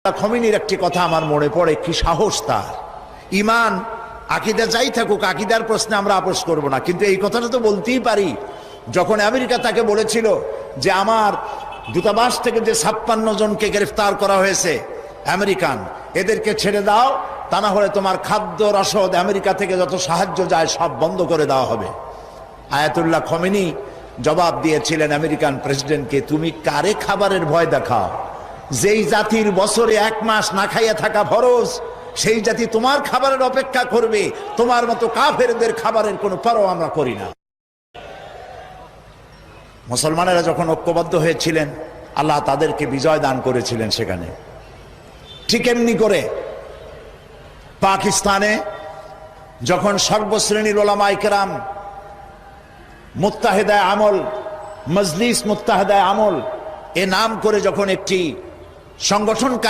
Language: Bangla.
খমিনির একটি কথা আমার মনে পড়ে, কি সাহস তার! ইমান আকীদা যাই থাকুক, আকীদার প্রশ্নে আমরা আপোষ করব না, কিন্তু এই কথাটা তো বলতেই পারি। যখন আমেরিকা তাকে বলেছিল যে আমার দূতাবাস থেকে যে 56 জনকে গ্রেফতার করা হয়েছে আমেরিকান, এদেরকে ছেড়ে দাও, তা না হলে তোমার খাদ্য রসদ আমেরিকা থেকে যত সাহায্য যায় সব বন্ধ করে দেওয়া হবে। আয়াতুল্লাহ খমেনি জবাব দিয়েছিলেন আমেরিকান প্রেসিডেন্টকে, তুমি কারে খাবারের ভয় দেখাও? যেই জাতির বছরে 1 মাস না খাইয়া থাকা ফরজ, সেই জাতি তোমার খাবারের অপেক্ষা করবে? তোমার মতো কাফেরদের খাবারের কোনো পরোয়া আমরা করি না। মুসলমানেরা যখন ঐক্যবদ্ধ হয়েছিলেন, আল্লাহ তাদেরকে বিজয় দান করেছিলেন সেখানে। ঠিক এমনি করে পাকিস্তানে যখন সর্বশ্রেণীর ওলামায়ে কেরাম মুত্তাহিদায়ে আমল, মজলিস মুত্তাহিদায়ে আমল এ নাম করে যখন একটি সংগঠন কায়েম